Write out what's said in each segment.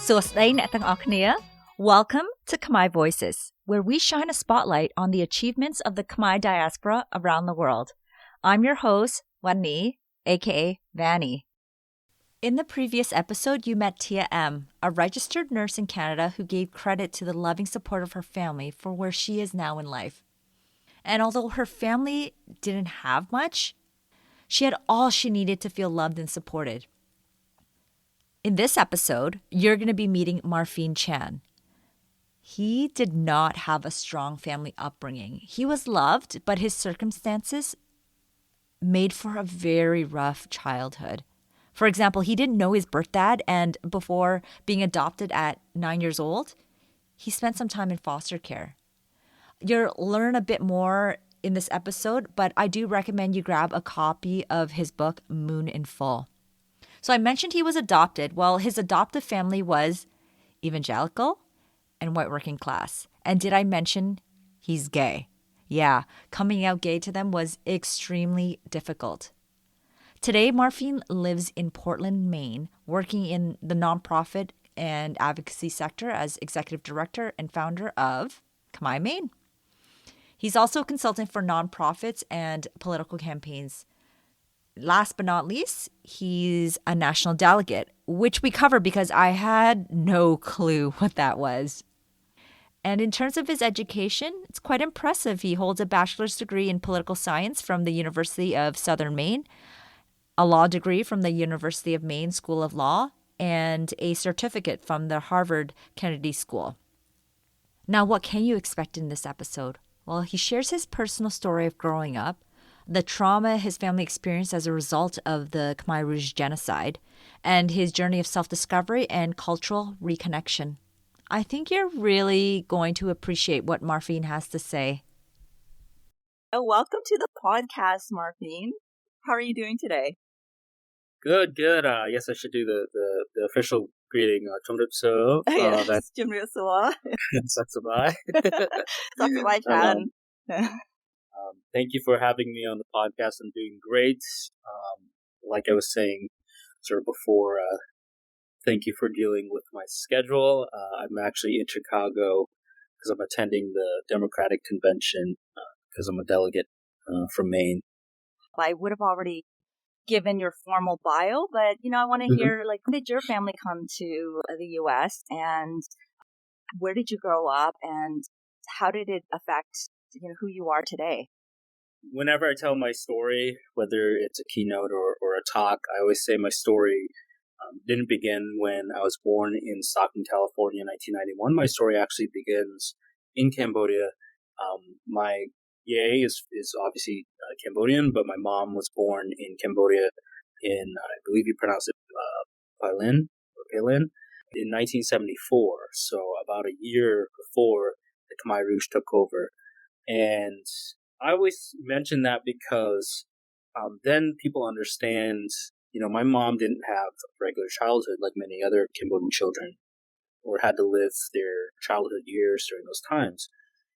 សួស្តីអ្នកទាំងអស់គ្នា Welcome to Khmer Voices, where we shine a spotlight on the achievements of the Khmer diaspora around the world. I'm your host, Wanni, aka Vanny. In the previous episode, you met Tia M, a registered nurse in Canada who gave credit to the loving support of her family for where she is now in life. And although her family didn't have much, she had all she needed to feel loved and supported. In this episode, you're going to be meeting Marpheen Chann. He did not have a strong family upbringing. He was loved, but his circumstances made for a very rough childhood. For example, he didn't know his birth dad, and before being adopted at 9 years old, he spent some time in foster care. You'll learn a bit more in this episode, but I do recommend you grab a copy of his book, Moon in Full. So I mentioned he was adopted. Well, his adoptive family was evangelical and white working class. And did I mention he's gay? Yeah, coming out gay to them was extremely difficult. Today, Marpheen lives in Portland, Maine, working in the nonprofit and advocacy sector as executive director and founder of Khmer Maine. He's also a consultant for nonprofits and political campaigns. Last but not least, he's a national delegate, which we cover because I had no clue what that was. And in terms of his education, it's quite impressive. He holds a bachelor's degree in political science from the University of Southern Maine, a law degree from the University of Maine School of Law, and a certificate from the Harvard Kennedy School. Now, what can you expect in this episode? Well, he shares his personal story of growing up, the trauma his family experienced as a result of the Khmer Rouge genocide, and his journey of self-discovery and cultural reconnection. I think you're really going to appreciate what Marpheen has to say. Welcome to the podcast, Marpheen. How are you doing today? Good. I guess I should do the official greeting. Chomripso. Yes, Jimriusua. Satsubai. Satsubai Chan. Thank you for having me on the podcast. I'm doing great. Like I was saying sort of before, thank you for dealing with my schedule. I'm actually in Chicago because I'm attending the Democratic Convention because I'm a delegate from Maine. I would have already given your formal bio, but I want to hear, when did your family come to the U.S. and where did you grow up and how did it affect who you are today? Whenever I tell my story, whether it's a keynote or a talk, I always say my story didn't begin when I was born in Stockton, California in 1991. My story actually begins in Cambodia. My yay is obviously Cambodian, but my mom was born in Cambodia in, I believe you pronounce it Pailin, in 1974. So about a year before the Khmer Rouge took over. And I always mention that because then people understand, my mom didn't have a regular childhood like many other Cambodian children or had to live their childhood years during those times.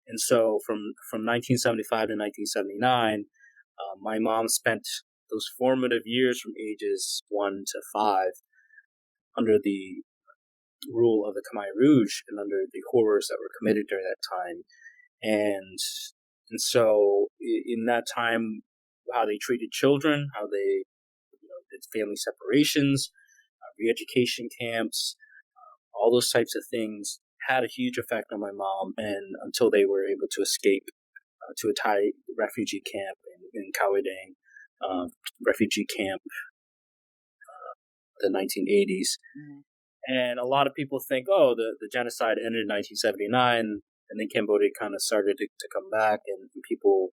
And so from 1975 to 1979, my mom spent those formative years from ages 1 to 5 under the rule of the Khmer Rouge and under the horrors that were committed during that time. And so in that time, how they treated children, how they did family separations, re-education camps, all those types of things had a huge effect on my mom, and until they were able to escape to a Thai refugee camp in Khao Dang refugee camp, the 1980s. Mm-hmm. And a lot of people think, the genocide ended in 1979, and then Cambodia kind of started to come back, and people,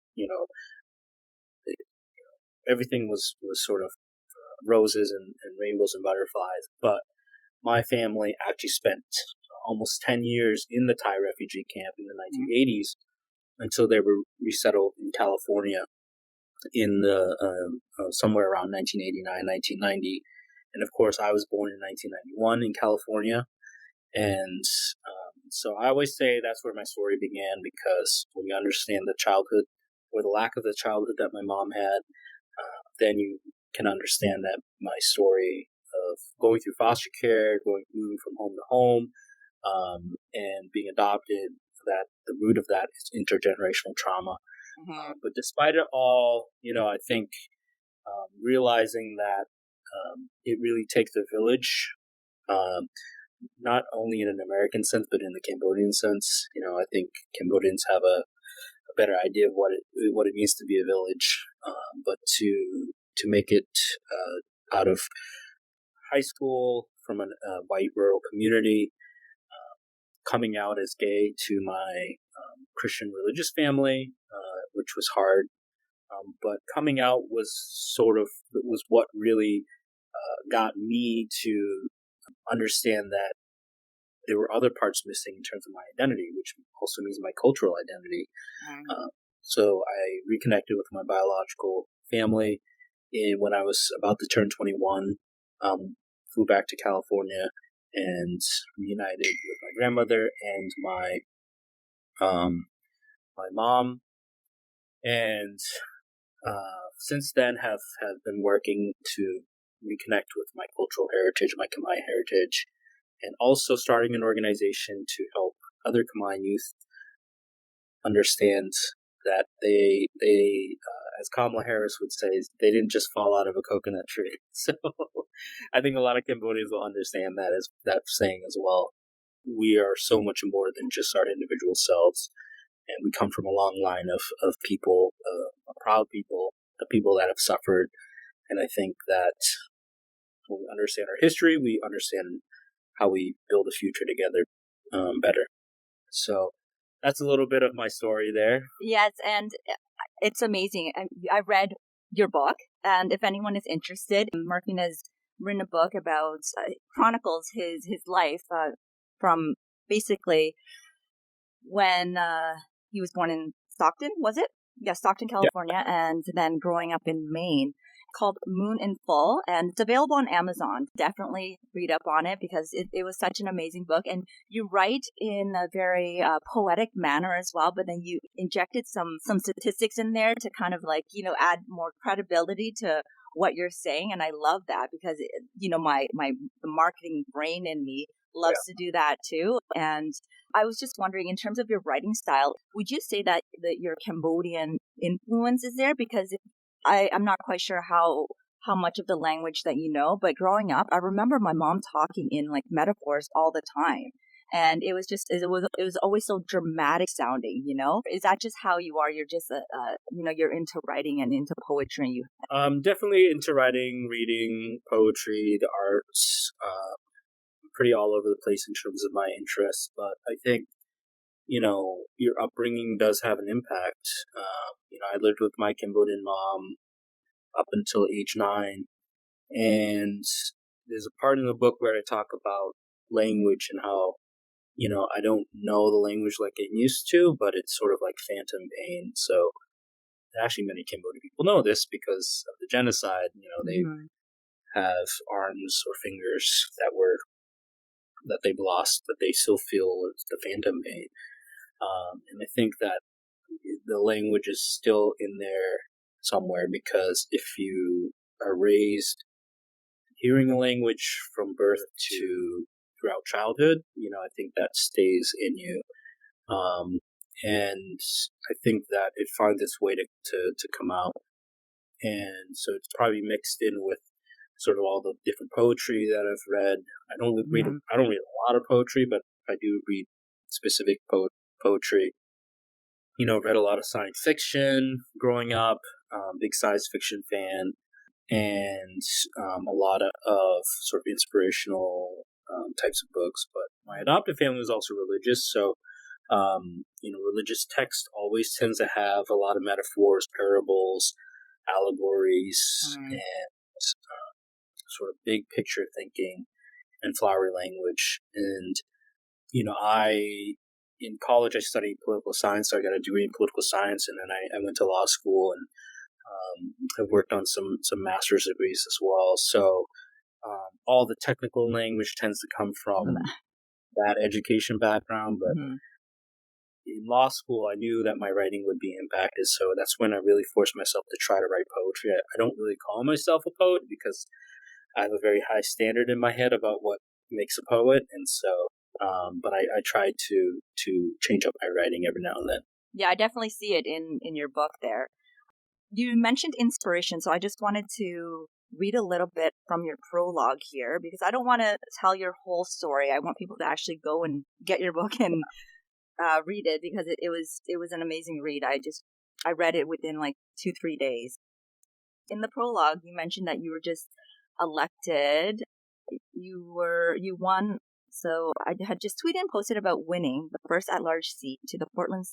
everything was sort of roses and rainbows and butterflies. But my family actually spent almost 10 years in the Thai refugee camp in the 1980s until they were resettled in California in the somewhere around 1989, 1990. And of course, I was born in 1991 in California. And so I always say that's where my story began, because when you understand the childhood or the lack of the childhood that my mom had, then you can understand that my story of of going through foster care, moving from home to home, and being adopted. That the root of that is intergenerational trauma. But despite it all, I think realizing that it really takes a village, not only in an American sense, but in the Cambodian sense. I think Cambodians have a better idea of what it means to be a village, but to make it out of high school from a white rural community, coming out as gay to my Christian religious family, which was hard. But coming out was what really got me to understand that there were other parts missing in terms of my identity, which also means my cultural identity. So I reconnected with my biological family when I was about to turn 21, flew back to California and reunited with my grandmother and my mom. And since then have been working to reconnect with my cultural heritage, my Khmer heritage, and also starting an organization to help other Khmer youth understand that they as Kamala Harris would say, they didn't just fall out of a coconut tree. So I think a lot of Cambodians will understand that saying as well. We are so much more than just our individual selves, and we come from a long line of people, proud people, the people that have suffered. And I think that when we understand our history, we understand how we build a future together better. So that's a little bit of my story there. Yes, and it's amazing. I read your book, and if anyone is interested, Marpheen has written a book about chronicles his life from basically when he was born in Stockton, was it? Yeah, Stockton, California, yeah. And then growing up in Maine, called Moon in Full, and it's available on Amazon. Definitely read up on it because it was such an amazing book. And you write in a very poetic manner as well, but then you injected some statistics in there to kind of add more credibility to what you're saying. And I love that because, the marketing brain in me loves to do that too. And I was just wondering, in terms of your writing style, would you say that your Cambodian influence is there? Because I'm not quite sure how much of the language that you know, but growing up, I remember my mom talking in metaphors all the time. And it was always so dramatic sounding, Is that just how you are? You're just, you're into writing and into poetry. Definitely into writing, reading, poetry, the arts, pretty all over the place in terms of my interests. But I think, your upbringing does have an impact. I lived with my Cambodian mom up until age 9. And there's a part in the book where I talk about language and how, I don't know the language like I used to, but it's sort of like phantom pain. So actually many Cambodian people know this because of the genocide. They have arms or fingers that they've lost, but they still feel the phantom pain. And I think that the language is still in there somewhere, because if you are raised hearing a language from birth to throughout childhood, I think that stays in you. And I think that it finds its way to come out. And so it's probably mixed in with sort of all the different poetry that I've read. I don't read a lot of poetry, but I do read specific poetry. Read a lot of science fiction growing up, big science fiction fan, and a lot of sort of inspirational types of books. But my adoptive family was also religious, so religious text always tends to have a lot of metaphors, parables, allegories, and sort of big picture thinking and flowery language. And in college I studied political science, so I got a degree in political science, and then I went to law school, and I've worked on some master's degrees as well. So all the technical language tends to come from that education background. But in law school, I knew that my writing would be impacted, so that's when I really forced myself to try to write poetry. I don't really call myself a poet because I have a very high standard in my head about what makes a poet, and so, but I try to change up my writing every now and then. Yeah, I definitely see it in your book there. You mentioned inspiration, so I just wanted to read a little bit from your prologue here, because I don't want to tell your whole story. I want people to actually go and get your book and read it, because it was an amazing read. I read it within like 2-3 days. In the prologue, you mentioned that you were just elected. You won. So I had just tweeted and posted about winning the first at-large seat to the Portland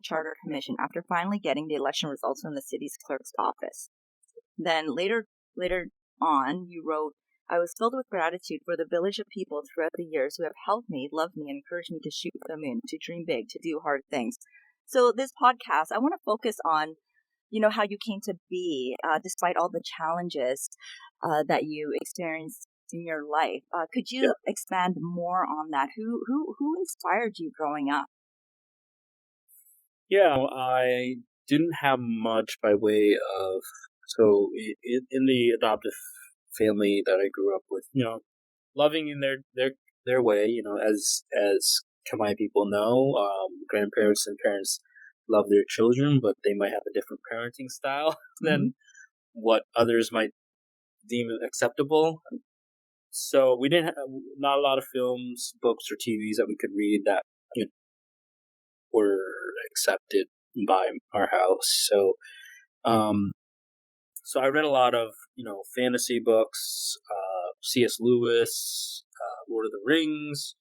Charter Commission after finally getting the election results from the city's clerk's office. Then later on, you wrote, I was filled with gratitude for the village of people throughout the years who have helped me, loved me, and encouraged me to shoot for the moon, to dream big, to do hard things. So this podcast, I want to focus on, how you came to be, despite all the challenges that you experienced in your life. Could you expand more on that? Who inspired you growing up? Yeah, I didn't have much by way of, so in the adoptive family that I grew up with, loving in their way, as Khmer people know, grandparents and parents love their children, but they might have a different parenting style than what others might deem acceptable. So we didn't have not a lot of films, books, or TVs that we could read that were accepted by our house. So, so I read a lot of fantasy books, C.S. Lewis, Lord of the Rings,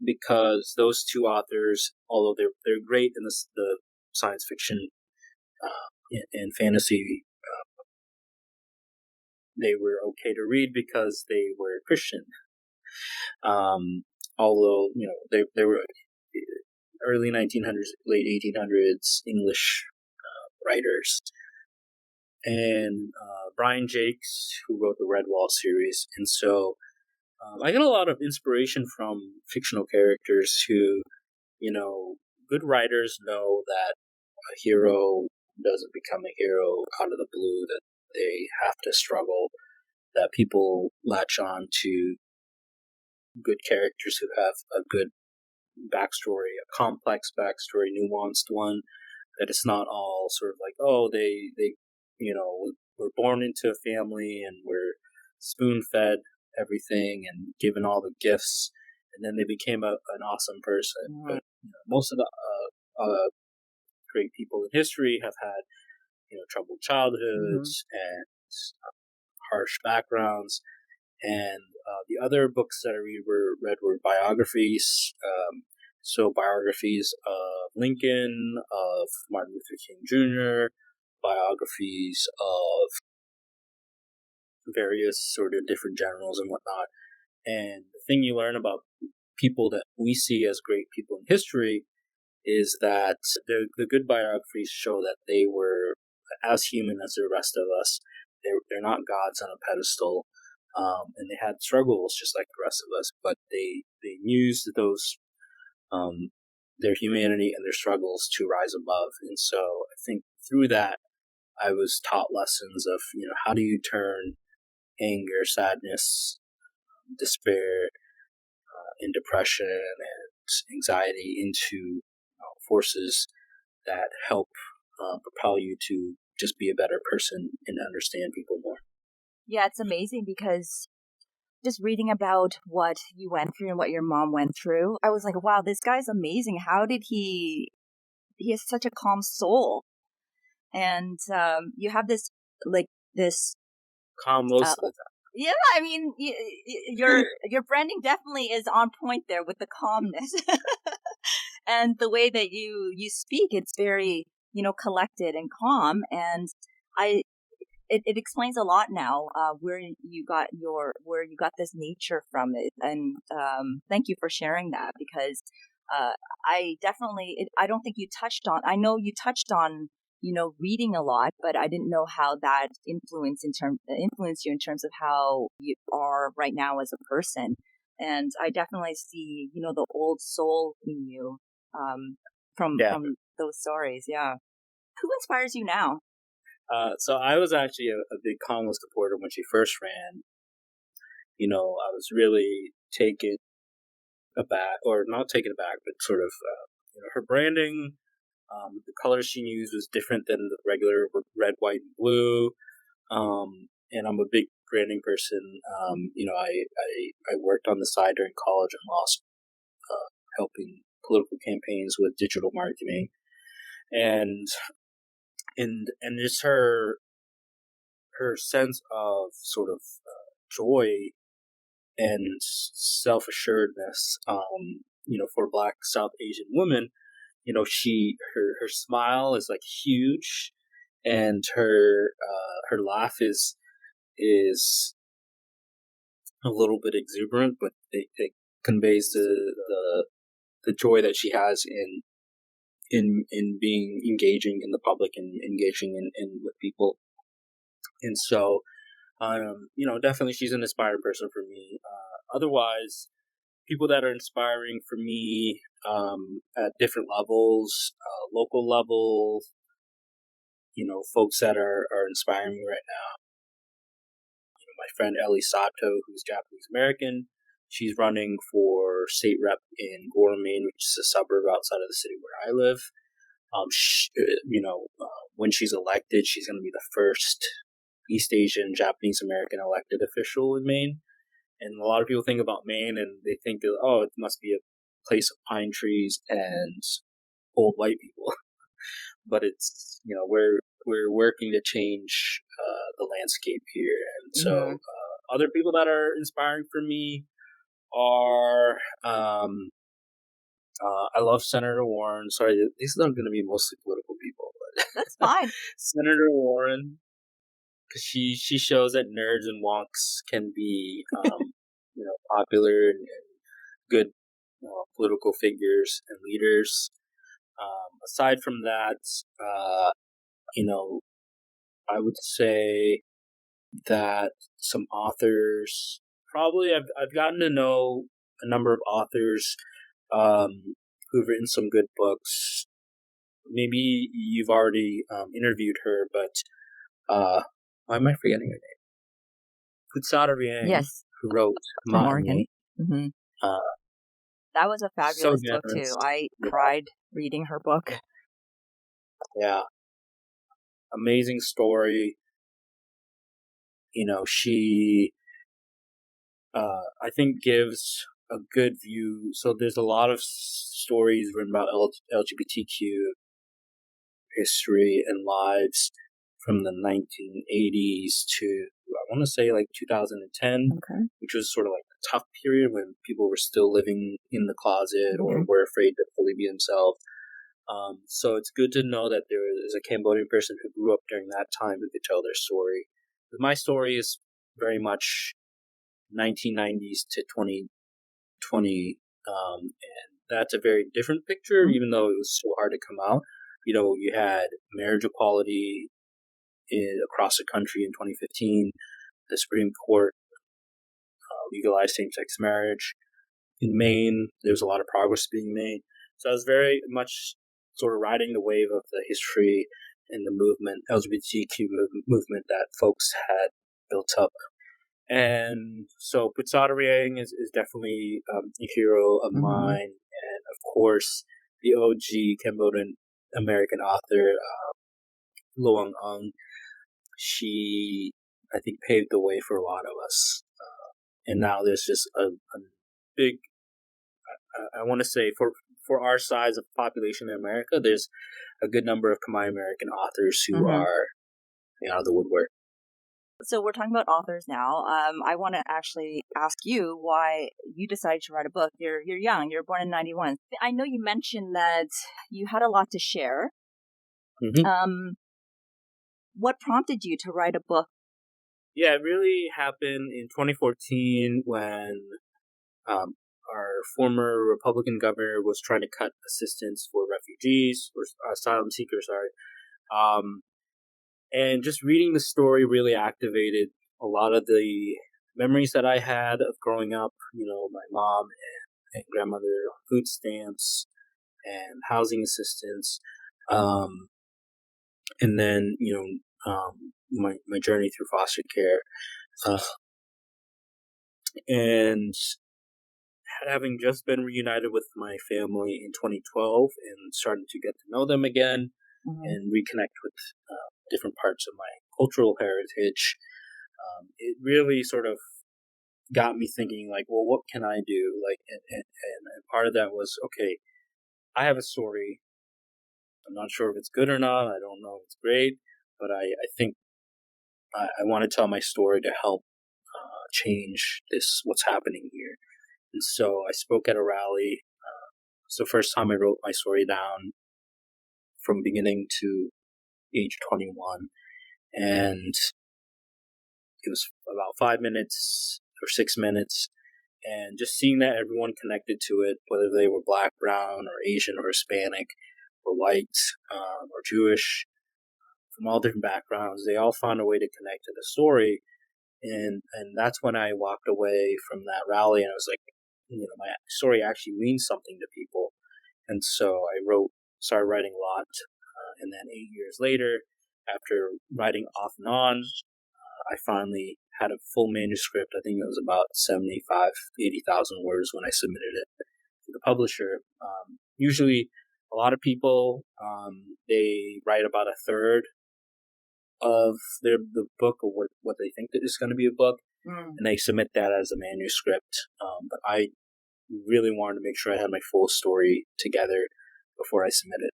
because those two authors, although they're great in the science fiction and fantasy, they were okay to read because they were Christian. Although they were early 1900s, late 1800s English writers, and Brian Jakes, who wrote the Redwall series, and so I get a lot of inspiration from fictional characters who, good writers know that a hero doesn't become a hero out of the blue, that they have to struggle, that people latch on to good characters who have a good backstory, a complex backstory, nuanced one, that it's not all sort of like, oh, they were born into a family and were spoon-fed everything and given all the gifts, and then they became an awesome person. But most of the great people in history have had troubled childhoods and harsh backgrounds. And the other books that I read were biographies. So biographies of Lincoln, of Martin Luther King Jr., biographies of various sort of different generals and whatnot. And the thing you learn about people that we see as great people in history is that the good biographies show that they were as human as the rest of us. They're not gods on a pedestal, and they had struggles just like the rest of us, but they used those their humanity and their struggles to rise above. And so I think through that, I was taught lessons of how do you turn anger, sadness, despair, and depression and anxiety into forces that help propel you to just be a better person and understand people more. Yeah, it's amazing because just reading about what you went through and what your mom went through, I was like, wow, this guy's amazing. How did he has such a calm soul. And you have this calm most of the time. Yeah, I mean, your branding definitely is on point there with the calmness. And the way that you speak, it's very, collected and calm. And it explains a lot now, where you got this nature from it. And thank you for sharing that, because I don't think you touched on, I know you touched on, reading a lot, but I didn't know how that influenced you in terms of how you are right now as a person. And I definitely see, the old soul in you, from those stories. Yeah. Who inspires you now? So I was actually a big Kamala supporter when she first ran. I was really taken aback, or not taken aback, but sort of, her branding, the colors she used was different than the regular red, white, and blue. And I'm a big branding person. I worked on the side during college and law school, helping political campaigns with digital marketing, and just her sense of sort of joy and self-assuredness, for a Black South Asian woman. Her smile is like huge, and her laugh is a little bit exuberant, but it conveys the joy that she has in being engaging in the public and engaging in with people. And so, definitely she's an inspiring person for me. Otherwise, people that are inspiring for me at different levels, local level, folks that are inspiring me right now. My friend Ellie Sato, who's Japanese American, she's running for state rep in Gore, Maine, which is a suburb outside of the city where I live. When she's elected, she's going to be the first East Asian Japanese American elected official in Maine. And a lot of people think about Maine and they think, oh, it must be a place of pine trees and old white people. But it's, we're working to change the landscape here. And so other people that are inspiring for me are, I love Senator Warren. Sorry, these are going to be mostly political people. But That's fine. Senator Warren, because she shows that nerds and wonks can be, popular and good political figures and leaders. Aside from that, I would say that some authors, probably I've gotten to know a number of authors who've written some good books. Maybe you've already interviewed her, but why am I forgetting her name? Putsata Riang, Yes, who wrote Morgan. Matani. That was a fabulous book generous. too. I cried reading her book. Yeah. Amazing story. She, I think, gives a good view. So there's a lot of stories written about LGBTQ history and lives from the 1980s to, I want to say, like 2010, which was sort of like a tough period when people were still living in the closet or were afraid to fully be themselves. So it's good to know that there is a Cambodian person who grew up during that time who could tell their story. My story is very much 1990s to 2020, and that's a very different picture, even though it was so hard to come out. You had marriage equality across the country in 2015. The Supreme Court legalized same-sex marriage. In Maine, there's a lot of progress being made. So I was very much sort of riding the wave of the history and the movement, LGBTQ movement that folks had built up. And so Putsata Riang is definitely a hero of mine. And of course, the OG Cambodian American author, Loang Ung, she, I think, paved the way for a lot of us. And now there's just a big, I want to say, for our size of population in America, there's a good number of Khmer American authors who are out of the woodwork. So we're talking about authors now. I want to actually ask you why you decided to write a book. You're young. You're born in 91. I know you mentioned that you had a lot to share. What prompted you to write a book? Yeah, it really happened in 2014 when our former Republican governor was trying to cut assistance for refugees or asylum seekers. And just reading the story really activated a lot of the memories that I had of growing up. My mom and grandmother on food stamps and housing assistance. And then, my journey through foster care. And having just been reunited with my family in 2012 and starting to get to know them again and reconnect with different parts of my cultural heritage, it really sort of got me thinking, like, well, what can I do? Like, and part of that was, okay, I have a story. I'm not sure if it's good or not. I don't know if it's great, but I think I want to tell my story to help change what's happening here. And so I spoke at a rally. It's the first time I wrote my story down from beginning to age 21. And it was about 5 minutes or 6 minutes. And just seeing that everyone connected to it, whether they were Black, brown, or Asian, or Hispanic, or white, or Jewish, from all different backgrounds, they all found a way to connect to the story. And that's when I walked away from that rally, and I was like, my story actually means something to people. And so I started writing a lot. And then 8 years later, after writing off and on, I finally had a full manuscript. I think it was about 80,000 words when I submitted it to the publisher. Usually, a lot of people, they write about a third of the book, or what they think that is going to be a book, and they submit that as a manuscript. But I really wanted to make sure I had my full story together before I submitted.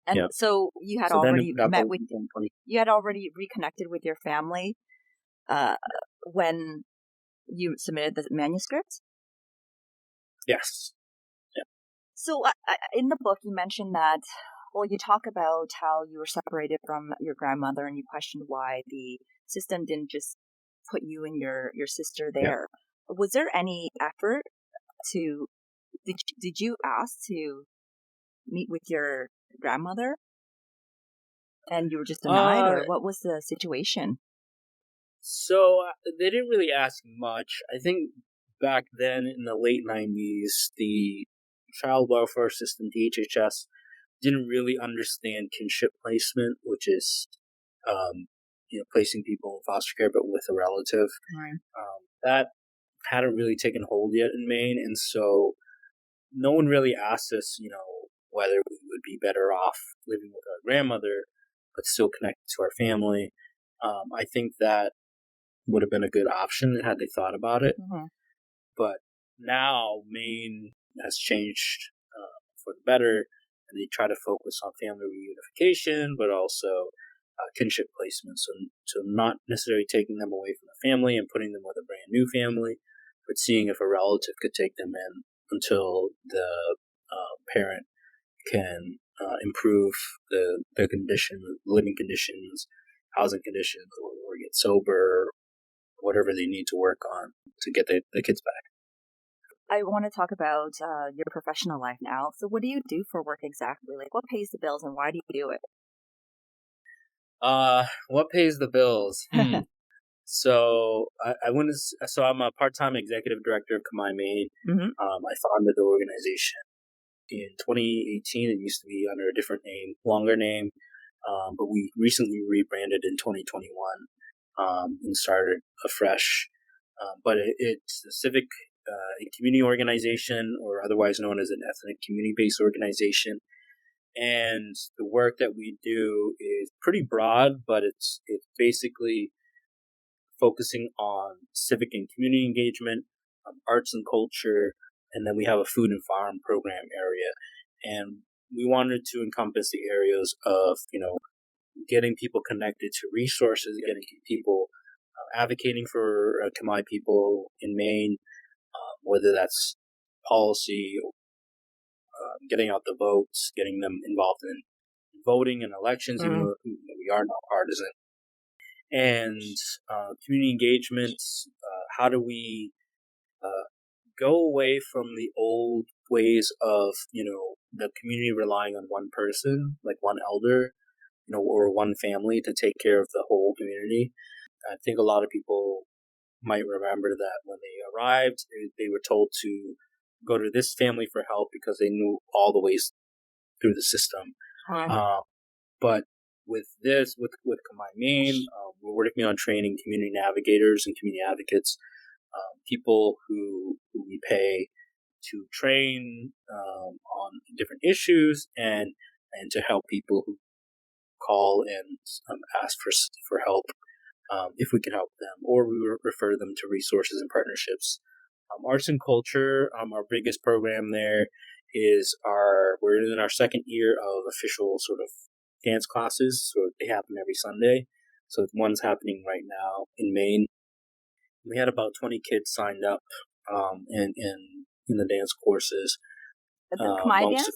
And so you had already you had already reconnected with your family when you submitted the manuscript? Yes. Yeah. So in the book, you mentioned that, well, you talk about how you were separated from your grandmother and you questioned why the system didn't just put you and your sister there. Yeah. Was there any effort did you ask to meet with your grandmother and you were just denied, or what was the situation? So they didn't really ask much. I think back then in the late 90s, the child welfare system, DHHS, didn't really understand kinship placement, which is, placing people in foster care, but with a relative. Right. That hadn't really taken hold yet in Maine. And so no one really asked us, whether we would be better off living with our grandmother, but still connected to our family. I think that would have been a good option had they thought about it. Mm-hmm. But now Maine has changed for the better, and they try to focus on family reunification, but also kinship placement. So not necessarily taking them away from the family and putting them with a brand new family, but seeing if a relative could take them in until the parent can improve the condition, living conditions, housing conditions, or get sober, whatever they need to work on to get the kids back. I want to talk about your professional life now. So what do you do for work exactly? Like, what pays the bills and why do you do it? What pays the bills? So I'm a part-time executive director of Khmer Maine. Mm-hmm. I founded the organization in 2018. It used to be under a different name, longer name, but we recently rebranded in 2021 and started afresh. But it's a civic and community organization, or otherwise known as an ethnic community-based organization. And the work that we do is pretty broad, but it's basically focusing on civic and community engagement, arts and culture, and then we have a food and farm program area. And we wanted to encompass the areas of, getting people connected to resources, getting people advocating for Khmer people in Maine, whether that's policy, getting out the votes, getting them involved in voting and elections, even though we are not partisan. And community engagements, how do we go away from the old ways of, the community relying on one person, like one elder, or one family to take care of the whole community. I think a lot of people might remember that when they arrived, they were told to go to this family for help because they knew all the ways through the system. But with Khmer Maine, we're working on training community navigators and community advocates, people who we pay to train on different issues and to help people who call and ask for help if we can help them, or we refer them to resources and partnerships. Arts and culture, our biggest program there is we're in our second year of official sort of dance classes. So they happen every Sunday. So one's happening right now in Maine. We had about 20 kids signed up in the dance courses. The Khmer dancing?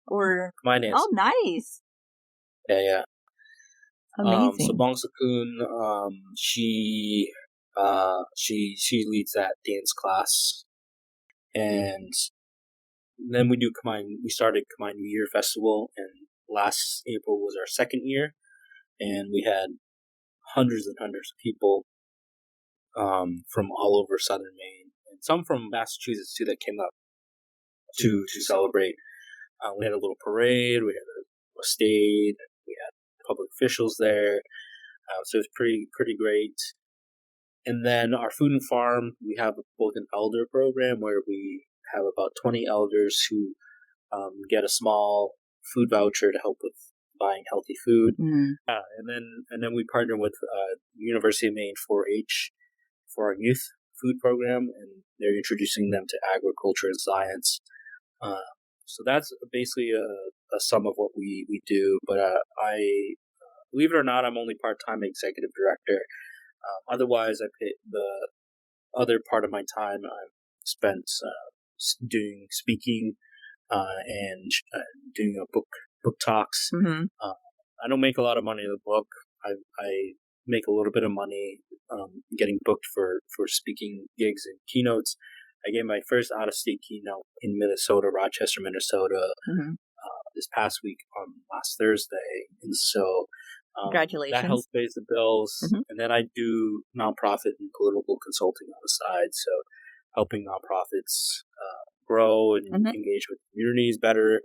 Or Khmer dancing. Oh, nice. Yeah. Amazing. So Bong Sakun, she leads that dance class, and then we started Khmer New Year Festival, and last April was our second year, and we had hundreds and hundreds of people from all over southern Maine, and some from Massachusetts too that came up to celebrate. We had a little parade, we had a stage, we had public officials there, so it was pretty great. And then our food and farm, we have both an elder program where we have about 20 elders who get a small food voucher to help with buying healthy food. Mm. And then we partner with University of Maine 4-H for our youth food program, and they're introducing them to agriculture and science. So that's basically a sum of what we do. But I, believe it or not, I'm only part-time executive director. Otherwise, the other part of my time I've spent doing speaking and doing book talks. Mm-hmm. I don't make a lot of money in the book. I make a little bit of money getting booked for speaking gigs and keynotes. I gave my first out-of-state keynote in Minnesota, Rochester, Minnesota, Mm-hmm. this past week on last Thursday. And so Congratulations. that helps pay the bills. Mm-hmm. And then I do nonprofit and political consulting on the side. So helping nonprofits grow and Mm-hmm. engage with communities better.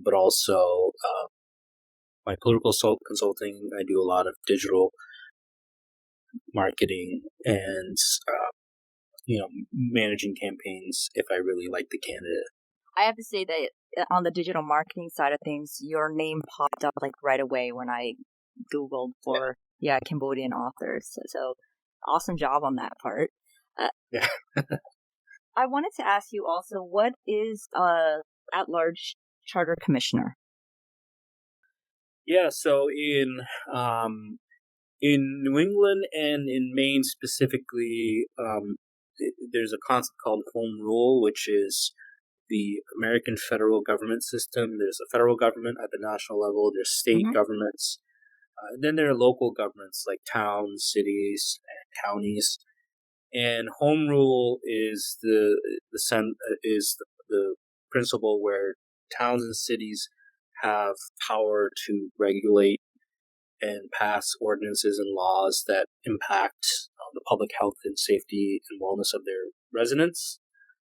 But also my political consulting, I do a lot of digital marketing and managing campaigns if I really like the candidate. I have to say that on the digital marketing side of things, your name popped up like right away when I Googled for Cambodian authors. So awesome job on that part. Yeah. I wanted to ask you also, what is at-large charter commissioner? Yeah, so in New England and in Maine specifically, there's a concept called home rule, which is the American federal government system. There's a federal government at the national level. There's state Mm-hmm. governments. Then there are local governments like towns, cities, and counties. And home rule is the principle where towns and cities have power to regulate and pass ordinances and laws that impact the public health and safety and wellness of their residents.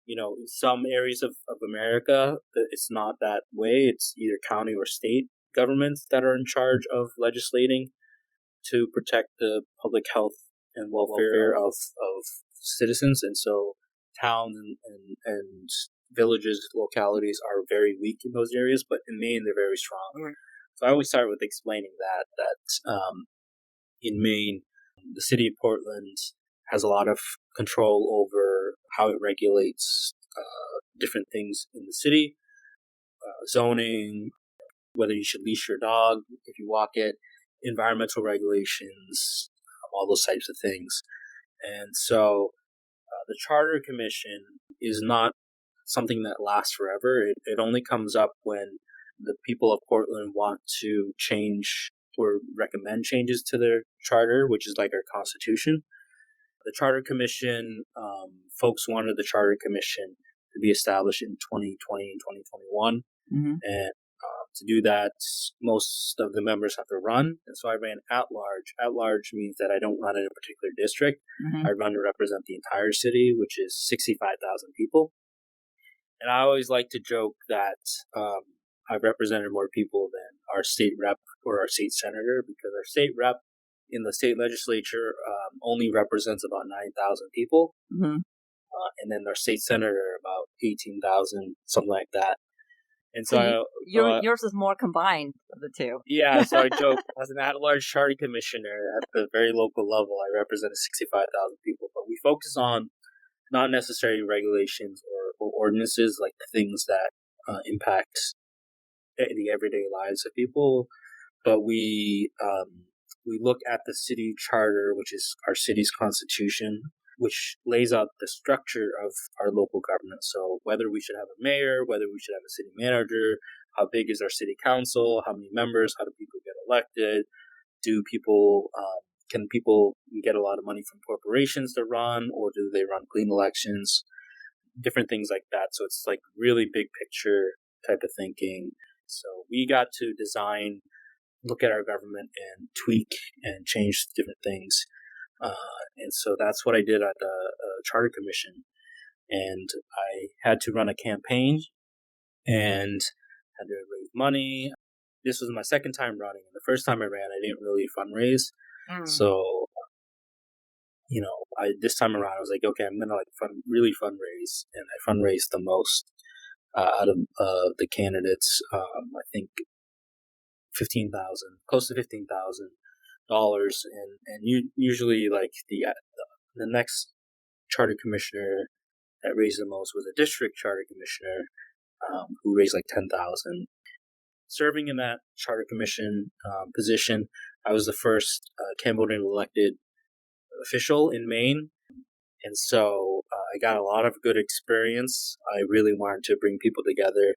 In some areas of America, it's not that way. It's either county or state governments that are in charge of legislating to protect the public health and welfare of citizens. And so towns and villages, localities are very weak in those areas, but in Maine, they're very strong. Right. So I always start with explaining that in Maine, the city of Portland has a lot of control over how it regulates different things in the city, zoning, whether you should leash your dog if you walk it, environmental regulations, all those types of things. And so the Charter Commission is not something that lasts forever. It only comes up when the people of Portland want to change or recommend changes to their charter, which is like our constitution. The Charter Commission, folks wanted the Charter Commission to be established in 2020 and 2021. Mm-hmm. And to do that, most of the members have to run. And so I ran at large. At large means that I don't run in a particular district. Mm-hmm. I run to represent the entire city, which is 65,000 people. And I always like to joke that I've represented more people than our state rep or our state senator, because our state rep in the state legislature only represents about 9,000 people. Mm-hmm. And then our state senator about 18,000, something like that. And so, yours is more combined of the two. Yeah, so I joke, as an at-large charter commissioner at the very local level, I represented 65,000 people. But we focus on not necessarily regulations or ordinances, like things that impact the everyday lives of people. But we look at the city charter, which is our city's constitution, which lays out the structure of our local government. So whether we should have a mayor, whether we should have a city manager, how big is our city council, how many members, how do people get elected, can people get a lot of money from corporations to run, or do they run clean elections, different things like that. So it's like really big picture type of thinking. So we got to look at our government and tweak and change different things. And so that's what I did at the Charter Commission. And I had to run a campaign and had to raise money. This was my second time running. And the first time I ran, I didn't really fundraise. So, this time around, I was like, okay, I'm going to really fundraise. And I fundraised the most out of the candidates. I think 15,000, close to $15,000. And usually like the next charter commissioner that raised the most was a district charter commissioner who raised like 10,000. Serving in that charter commission position, I was the first Cambodian elected official in Maine, and so I got a lot of good experience. I really wanted to bring people together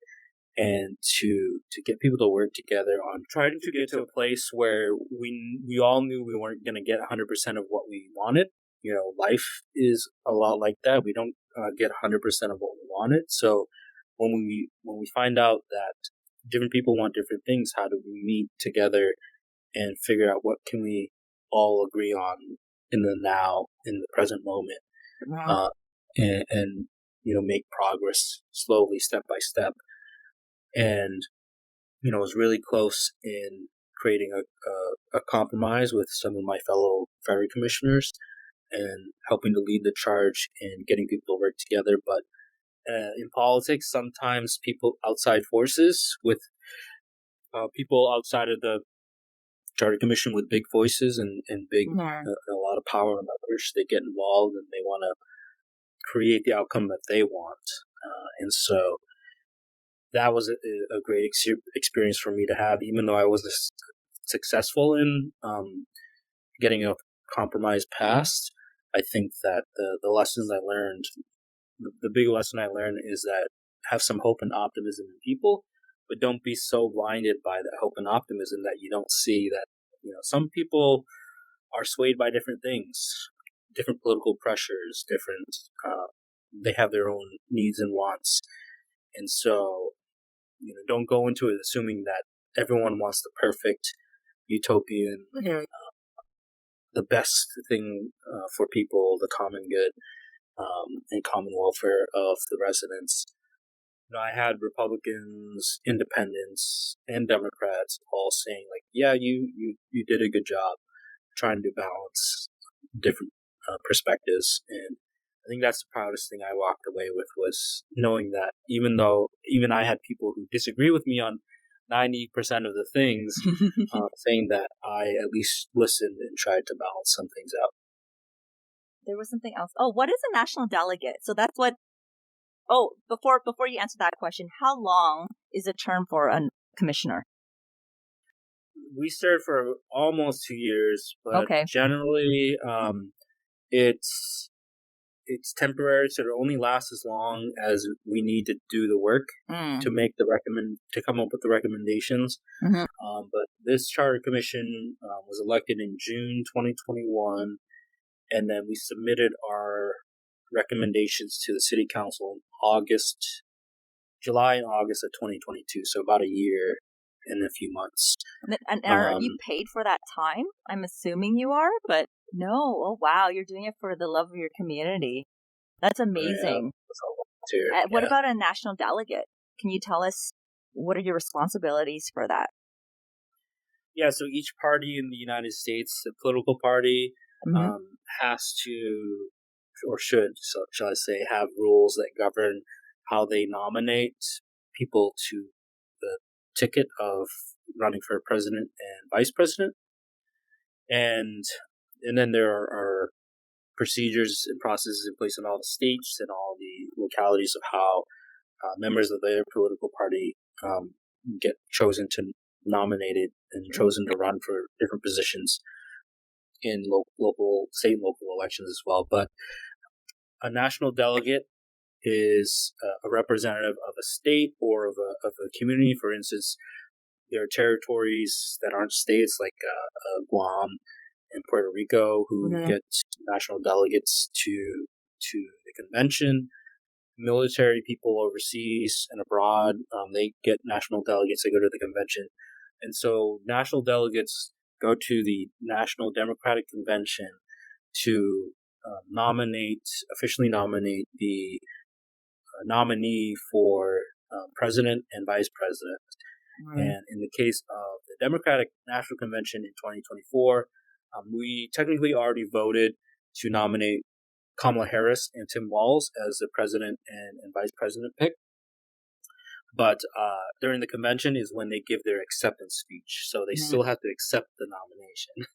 and to get people to work together on trying to get to a place where we all knew we weren't going to get 100% of what we wanted. Life is a lot like that. We don't get 100% of what we wanted. So when we find out that different people want different things, how do we meet together and figure out what can we all agree on in the now, in the present moment, Wow. and make progress slowly, step by step. And I was really close in creating a compromise with some of my fellow ferry commissioners and helping to lead the charge in getting people to work together. But in politics, sometimes outside forces with people outside of the charter commission with big voices and big a lot of power and leverage, they get involved and they want to create the outcome that they want. And so that was a great experience for me to have, even though I wasn't successful in getting a compromise passed. I think that the lessons I learned, the big lesson I learned is that have some hope and optimism in people, but don't be so blinded by that hope and optimism that you don't see that, some people are swayed by different things, different political pressures, they have their own needs and wants. And so, don't go into it assuming that everyone wants the perfect utopian, the best thing for people, the common good, and common welfare of the residents. I had Republicans, independents, and Democrats all saying like, yeah, you did a good job trying to balance different perspectives. And I think that's the proudest thing I walked away with, was knowing that even I had people who disagree with me on 90% of the things, saying that I at least listened and tried to balance some things out. There was something else. Oh, what is a national delegate? So that's what. Oh, before you answer that question, how long is a term for a commissioner? We serve for almost 2 years, but okay. Generally, it's temporary, so it only lasts as long as we need to do the work to make to come up with the recommendations. Mm-hmm. But this charter commission was elected in June 2021, and then we submitted our recommendations to the city council in July and August of 2022. So about a year and a few months. And are you paid for that time? I'm assuming you are, but no. Oh, wow. You're doing it for the love of your community. That's amazing. What about a national delegate? Can you tell us what are your responsibilities for that? Yeah, so each party in the United States, the political party, Mm-hmm. has to, or should, so shall I say, have rules that govern how they nominate people to the ticket of running for president and vice president. And then there are procedures and processes in place in all the states and all the localities of how members of their political party get chosen to nominated and chosen to run for different positions in local, state and local elections as well. But a national delegate is a representative of a state or of a community. For instance, there are territories that aren't states like Guam and Puerto Rico who Mm-hmm. get national delegates to the convention. Military people overseas and abroad, they get national delegates. They go to the convention, and so national delegates go to the National Democratic Convention to officially nominate the nominee for president and vice president. Mm-hmm. And in the case of the Democratic National Convention in 2024, we technically already voted to nominate Kamala Harris and Tim Walz as the president and vice president pick. But during the convention is when they give their acceptance speech. So they still have to accept the nomination.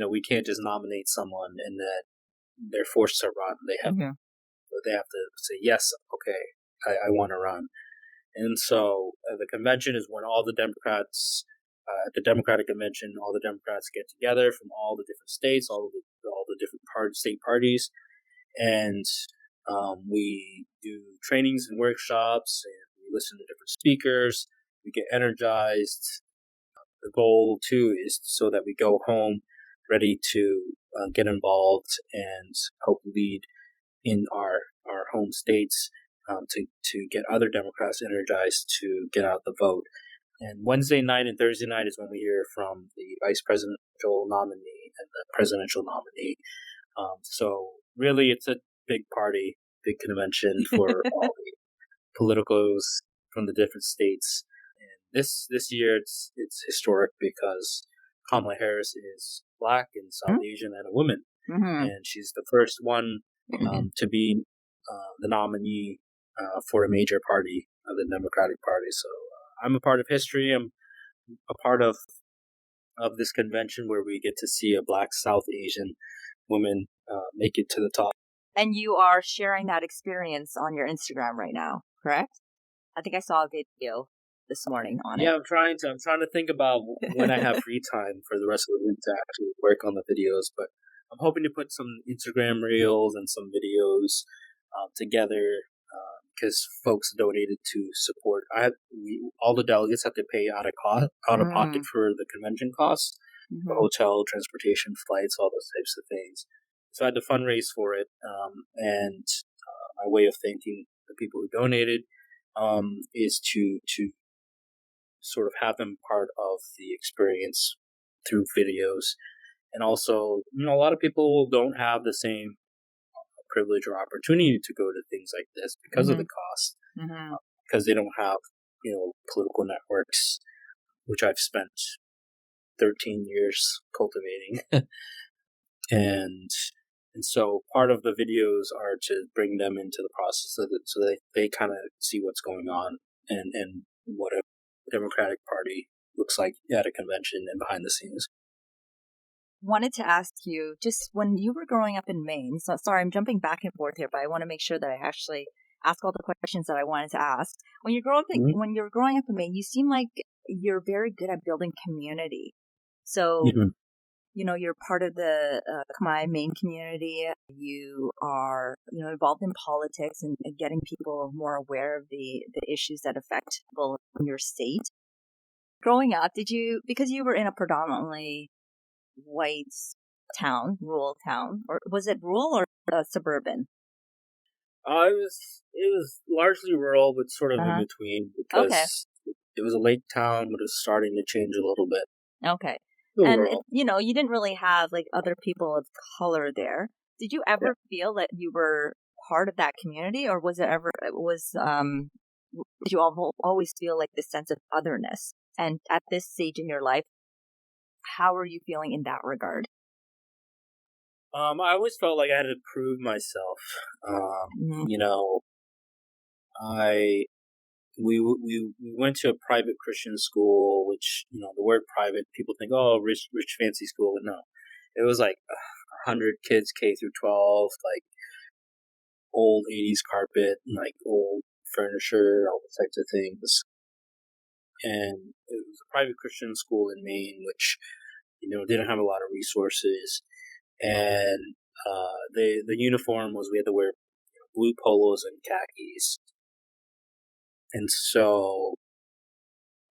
We can't just nominate someone and then they're forced to run. They have to say, yes, okay, I want to run. And so the convention is when all the Democrats, at the Democratic Convention, all the Democrats get together from all the different states, all the different state parties, and we do trainings and workshops, and we listen to different speakers. We get energized. The goal too is so that we go home ready to get involved and help lead in our home states to get other Democrats energized to get out the vote. And Wednesday night and Thursday night is when we hear from the vice presidential nominee and the presidential nominee. So really, it's a big party, big convention for all the politicos from the different states. And this year, it's historic because Kamala Harris is Black and South Asian and a woman, and she's the first one to be the nominee for a major party of the Democratic Party. So I'm a part of history. I'm a part of this convention where we get to see a Black South Asian woman make it to the top. And you are sharing that experience on your Instagram right now, correct? I think I saw a video this morning on it. Yeah, I'm trying to think about when I have free time for the rest of the week to actually work on the videos, but I'm hoping to put some Instagram reels and some videos together because folks donated to support. All the delegates have to pay out of pocket for the convention costs, for hotel, transportation, flights, all those types of things. So I had to fundraise for it, and my way of thanking the people who donated is to sort of have them part of the experience through videos. And also, a lot of people don't have the same privilege or opportunity to go to things like this because of the cost, because they don't have, political networks, which I've spent 13 years cultivating. and so part of the videos are to bring them into the process so that they kind of see what's going on and what a Democratic Party looks like at a convention and behind the scenes. Wanted to ask you, just when you were growing up in Maine, so sorry, I'm jumping back and forth here, but I want to make sure that I actually ask all the questions that I wanted to ask. When you when you're growing up in Maine, you seem like you're very good at building community. So, you're part of the Khmer Maine community. You are, involved in politics and getting people more aware of the issues that affect people in your state. Growing up, because you were in a predominantly white town, rural town, or was it rural or suburban? It was largely rural, but sort of in between because it was a lake town, but it's starting to change a little bit. Okay. And, you didn't really have like other people of color there. Did you ever feel that you were part of that community, or did you always feel like this sense of otherness? And at this stage in your life, how are you feeling in that regard? I always felt like I had to prove myself. You know, I we went to a private Christian school, which, the word private, people think, oh, rich fancy school, but no, it was like 100 kids K through 12, like old 80s carpet, like old furniture, all those types of things. And it was a private Christian school in Maine, which, didn't have a lot of resources. And the uniform was, we had to wear blue polos and khakis. And so,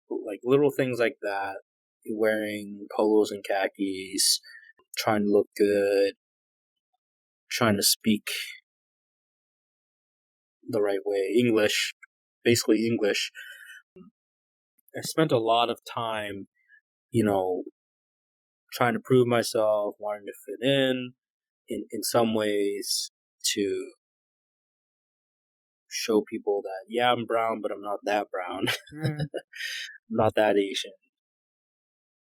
like, little things like that, wearing polos and khakis, trying to look good, trying to speak the right way, basically English. I spent a lot of time, trying to prove myself, wanting to fit in some ways, to show people that, yeah, I'm brown, but I'm not that brown. I'm not that Asian.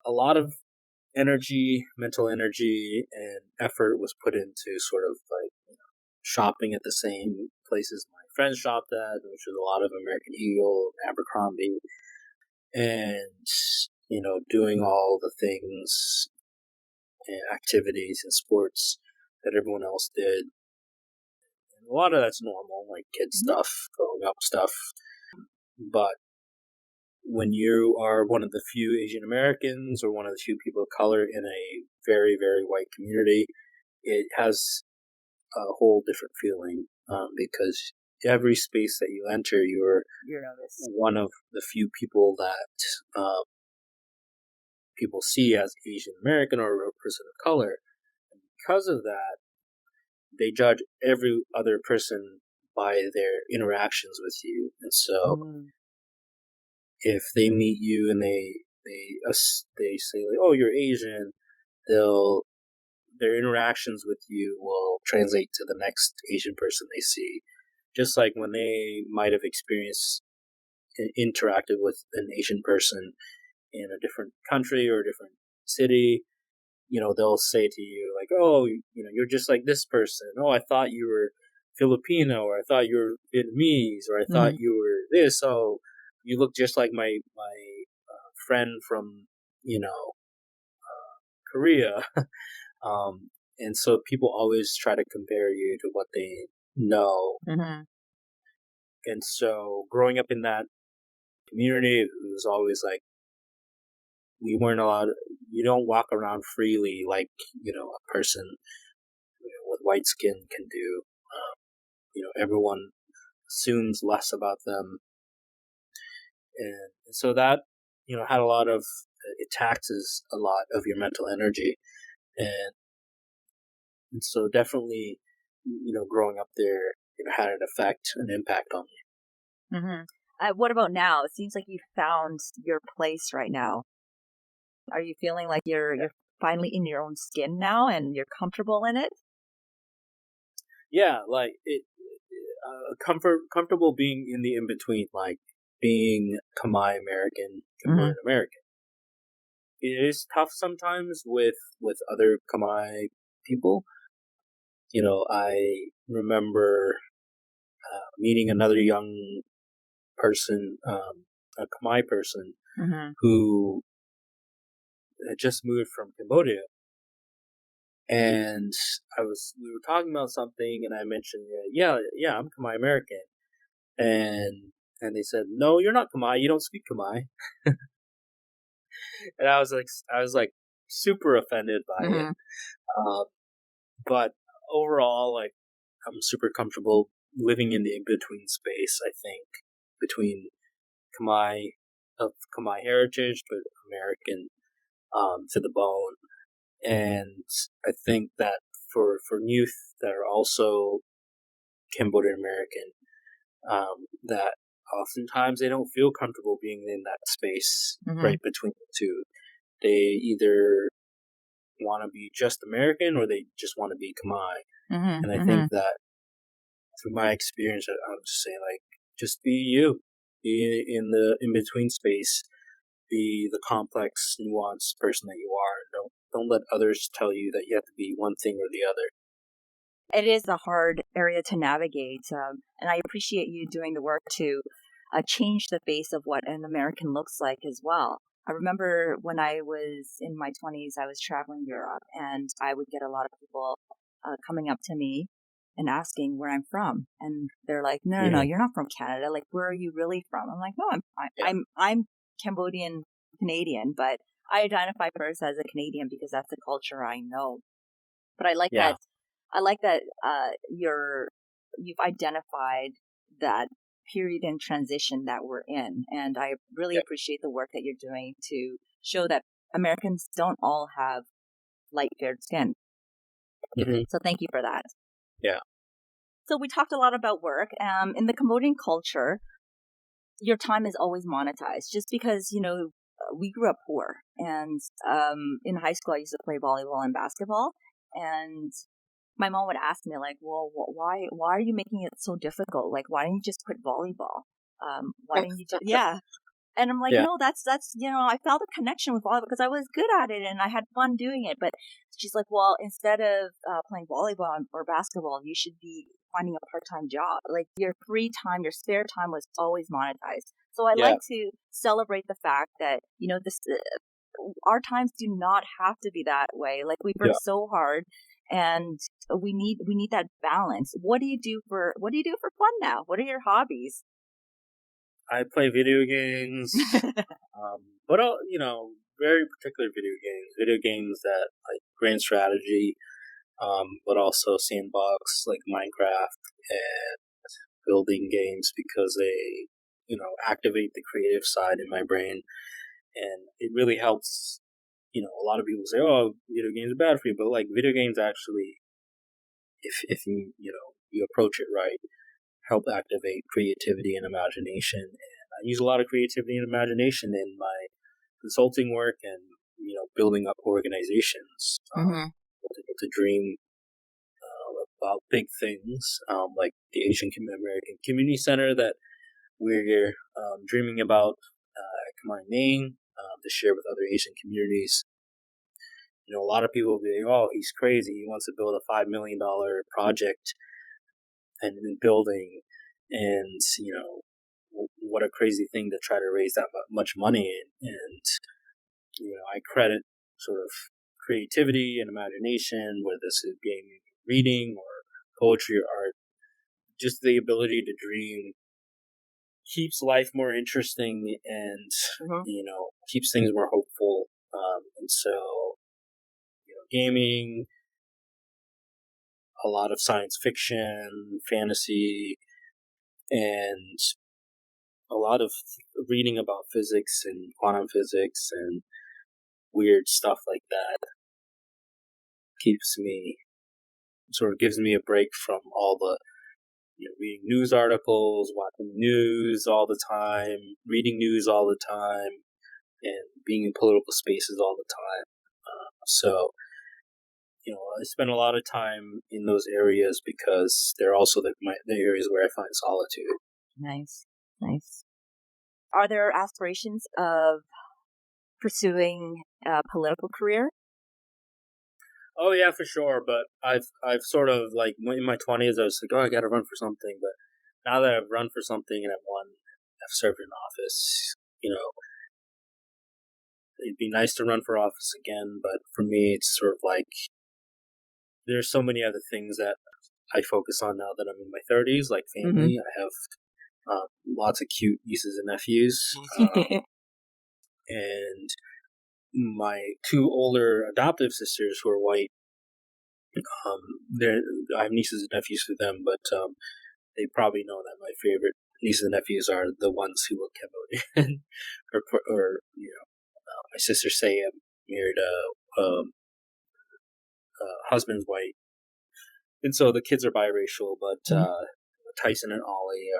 A lot of energy, mental energy, and effort was put into sort of like, shopping at the same places my friends shopped at, which was a lot of American Eagle, Abercrombie, and, doing all the things and activities and sports that everyone else did. And a lot of that's normal, like kid stuff, growing up stuff. But when you are one of the few Asian Americans or one of the few people of color in a very, very white community, it has a whole different feeling, because every space that you enter, you're one of the few people that people see as Asian American or a person of color. And because of that, they judge every other person by their interactions with you. And so if they meet you and they say like, oh, you're Asian, their interactions with you will translate to the next Asian person they see. Just like when they might have experienced and interacted with an Asian person in a different country or a different city, they'll say to you like, oh, you're just like this person. Oh, I thought you were Filipino, or I thought you were Vietnamese, or I thought you were this. Oh, you look just like my friend from, Korea. And so people always try to compare you to what they know. And so growing up in that community, it was always like, we weren't allowed, you don't walk around freely like, a person with white skin can do. Everyone assumes less about them. And so that, had a lot of, it taxes a lot of your mental energy. And so definitely, growing up there, had an impact on me. What about now? It seems like you found your place right now. Are you feeling like you're finally in your own skin now and you're comfortable in it? Yeah, like it, comfortable being in the in-between, like being Khmer American, Khmer American. It is tough sometimes with other Khmer people. I remember meeting another young person, a Khmer person, who had just moved from Cambodia. And we were talking about something, and I mentioned, yeah, I'm Khmer American. And they said, no, you're not Khmer, you don't speak Khmer. And I was like super offended by it. But overall, like, I'm super comfortable living in the in-between space, I think, between Khmer, of Khmer heritage, but American, to the bone. And I think that for youth that are also Cambodian American, that oftentimes they don't feel comfortable being in that space right between the two. They either want to be just American or they just want to be Khmer. And I think that through my experience, I would just say, like, just be you. Be in the in-between space, be the complex, nuanced person that you are. Don't let others tell you that you have to be one thing or the other. It is a hard area to navigate, and I appreciate you doing the work to change the face of what an American looks like as well. I remember when I was in my 20s, I was traveling Europe, and I would get a lot of people coming up to me and asking where I'm from, and they're like, "No, you're not from Canada. Like, where are you really from?" I'm like, "No, I'm Cambodian Canadian, but I identify first as a Canadian because that's the culture I know." But I like that. I like that you've identified that period in transition that we're in, and I really appreciate the work that you're doing to show that Americans don't all have light-haired skin. Mm-hmm. So thank you for that. Yeah. So we talked a lot about work. In the Cambodian culture, your time is always monetized, just because we grew up poor, and in high school I used to play volleyball and basketball, and my mom would ask me like, "Well, why are you making it so difficult? Like, why didn't you just quit volleyball? Why didn't you just And I'm like, no, that's I felt a connection with volleyball because I was good at it and I had fun doing it. But she's like, well, instead of playing volleyball or basketball, you should be finding a part-time job. Like your free time, your spare time was always monetized. So I like to celebrate the fact that this our times do not have to be that way. Like we've worked so hard. And we need that balance. What do you do for fun now? What are your hobbies? I play video games, but very particular video games that like grand strategy, but also sandbox like Minecraft and building games because they activate the creative side in my brain, and it really helps. A lot of people say, "Oh, video games are bad for you," but like video games actually, if you approach it right, help activate creativity and imagination. And I use a lot of creativity and imagination in my consulting work and building up organizations to dream about big things, like the Asian American Community Center that we're dreaming about at Khmer Maine to share with other Asian communities. A lot of people will be like, "Oh, he's crazy. He wants to build a $5 million project and building, and what a crazy thing to try to raise that much money." And I credit sort of creativity and imagination, whether this is gaming, reading, or poetry or art. Just the ability to dream keeps life more interesting and keeps things more hopeful. And so gaming, a lot of science fiction, fantasy, and a lot of reading about physics and quantum physics and weird stuff like that gives me a break from all the reading news articles, watching news all the time, reading news all the time, and being in political spaces all the time. So I spend a lot of time in those areas because they're also the areas where I find solitude. Nice. Are there aspirations of pursuing a political career? Oh yeah, for sure. But I've sort of like in my 20s, I was like, oh, I got to run for something. But now that I've run for something and I've served in office, it'd be nice to run for office again. But for me, it's sort of like there's so many other things that I focus on now that I'm in my 30s, like family. I have lots of cute nieces and nephews, and my two older adoptive sisters who are white. I have nieces and nephews for them, but they probably know that my favorite nieces and nephews are the ones who look Cambodian, or my sister Saya married a husband's white, and so the kids are biracial. But Tyson and Ollie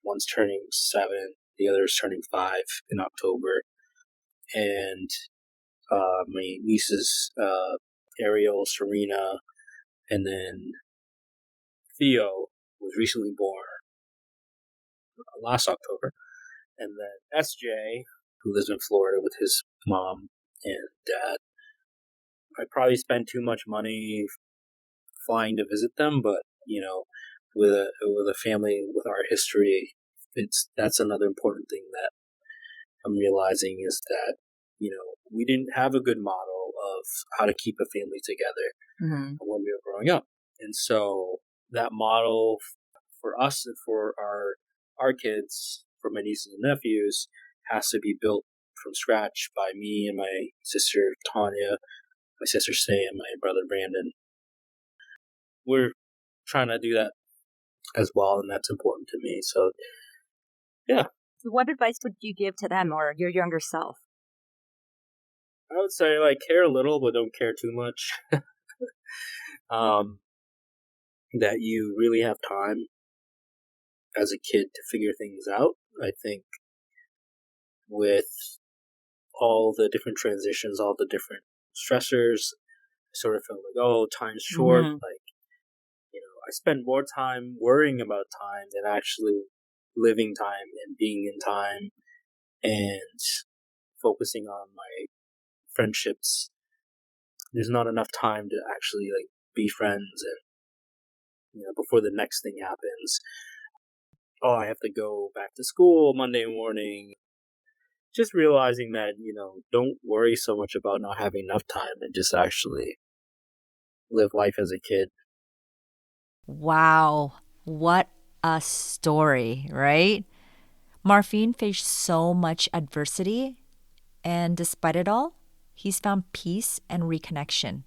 one's turning 7, the other's turning 5 in October, and my nieces Ariel, Serena, and then Theo was recently born last October, and then SJ, who lives in Florida with his mom and dad. I probably spend too much money flying to visit them, but with a family with our history, that's another important thing that I'm realizing is that we didn't have a good model of how to keep a family together when we were growing up, and so that model for us and for our kids, for my nieces and nephews, has to be built from scratch by me and my sister Tanya, my sister Say, and my brother Brandon. We're trying to do that as well, and that's important to me. So, yeah. What advice would you give to them or your younger self? I would say, care a little, but don't care too much. That you really have time as a kid to figure things out. I think with all the different transitions, all the different stressors, I sort of felt like, oh, time's short. I spend more time worrying about time than actually living time and being in time and focusing on my friendships. There's not enough time to actually be friends, and before the next thing happens, oh, I have to go back to school Monday morning. Just realizing that, don't worry so much about not having enough time and just actually live life as a kid. Wow, what a story, right? Marpheen faced so much adversity, and despite it all, he's found peace and reconnection.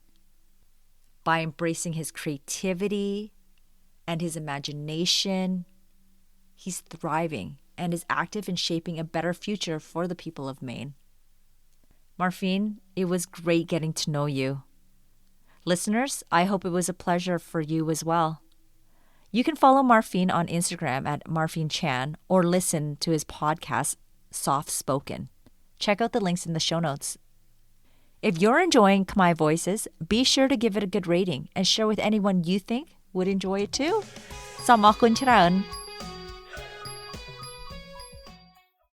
By embracing his creativity and his imagination, he's thriving and is active in shaping a better future for the people of Maine. Marpheen, it was great getting to know you. Listeners, I hope it was a pleasure for you as well. You can follow Marpheen on Instagram at Marpheen Chann or listen to his podcast, SoftSpoken. Check out the links in the show notes. If you're enjoying Khmer Voices, be sure to give it a good rating and share with anyone you think would enjoy it too. សូមអរគុណច្រើន